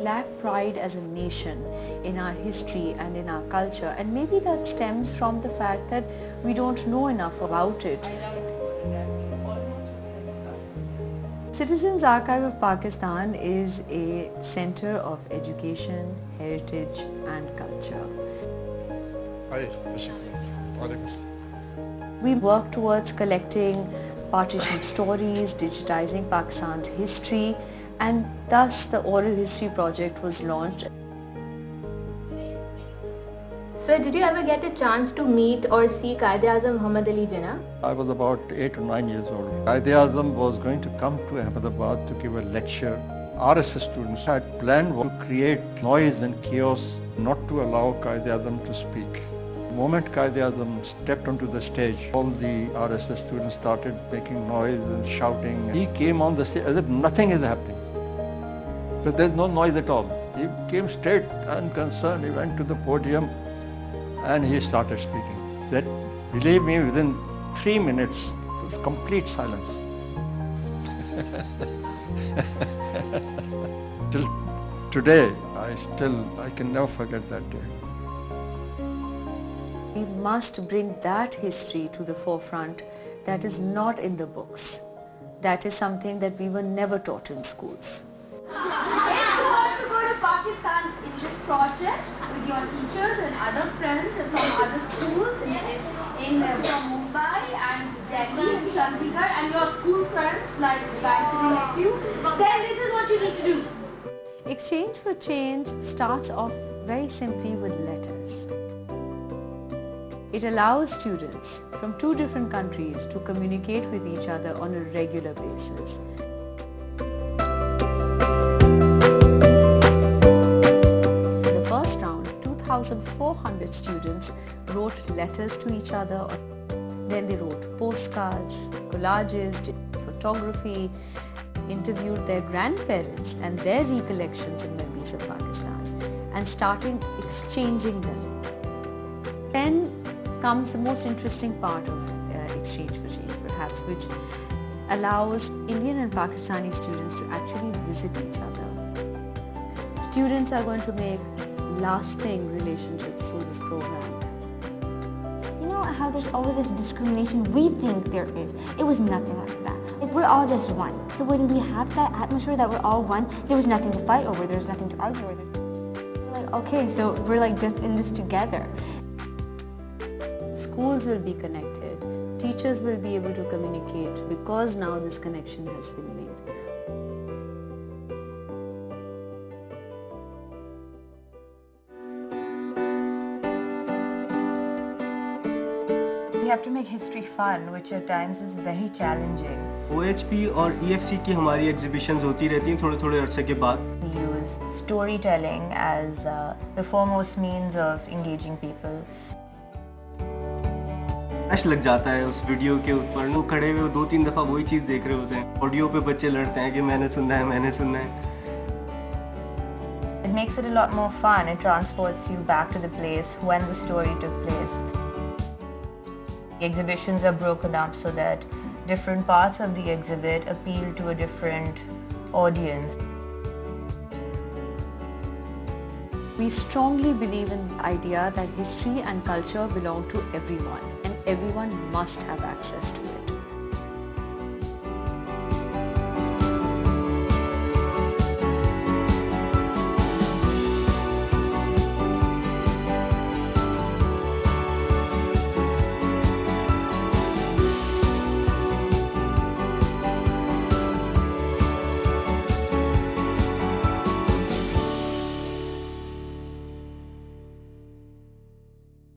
lack pride as a nation in our history and in our culture, and maybe that stems from the fact that we don't know enough about it. Citizens Archive of Pakistan is a center of education, heritage and culture. We work towards collecting partition stories, digitizing Pakistan's history, and thus the Oral History Project was launched. Sir, did you ever get a chance to meet or see Quaid-e-Azam Muhammad Ali Jinnah? I was about 8 or 9 years old. Quaid-e-Azam was going to come to Ahmedabad to give a lecture. RSS students had planned to create noise and chaos, not to allow Quaid-e-Azam to speak. The moment Quaid-e-Azam stepped onto the stage, all the RSS students started making noise and shouting. He came on the stage as if nothing is happening. So there's no noise at all. He came straight unconcerned. He went to the podium and he started speaking. That, believe me, within 3 minutes, it was complete silence. Till today, I can never forget that day. We must bring that history to the forefront that is not in the books. That is something that we were never taught in schools. If you want to go to Pakistan in this project with your teachers and other friends and from other schools from Mumbai and Delhi and Chandigarh and your school friends like the guys sitting next to you, then this is what you need to do. Exchange for Change starts off very simply with letters. It allows students from 2 different countries to communicate with each other on a regular basis. In the first round, 2,400 students wrote letters to each other. Then they wrote postcards, collages, did photography, interviewed their grandparents and their recollections and memories of Pakistan, and starting exchanging them. Then comes the most interesting part of Exchange for Change, perhaps, which allows Indian and Pakistani students to actually visit each other. Students are going to make lasting relationships through this program. You know how there's always this discrimination we think there is? It was nothing like that. Like, we're all just one. So when we have that atmosphere that we're all one, there was nothing to fight over, there's nothing to argue over. We're like, okay, so we're like just in this together. Schools will be connected, teachers will be able to communicate because now this connection has been made. We have to make history fun, which at times is very challenging. OHP और EFC की हमारी exhibitions होती रहती हैं थोड़े अरसे के बाद. We use storytelling as the foremost means of engaging people. Flash लग जाता है उस वीडियो के ऊपर. वो खड़े हुए 2-3 दफ़ा वही चीज़ देख रहे होते हैं. ऑडियो पे बच्चे लड़ते हैं कि मैंने सुनना है. It makes it a lot more fun. It transports you back to the place when the story took place. The exhibitions are broken up so that different parts of the exhibit appeal to a different audience. We strongly believe in the idea that history and culture belong to everyone, and everyone must have access to it.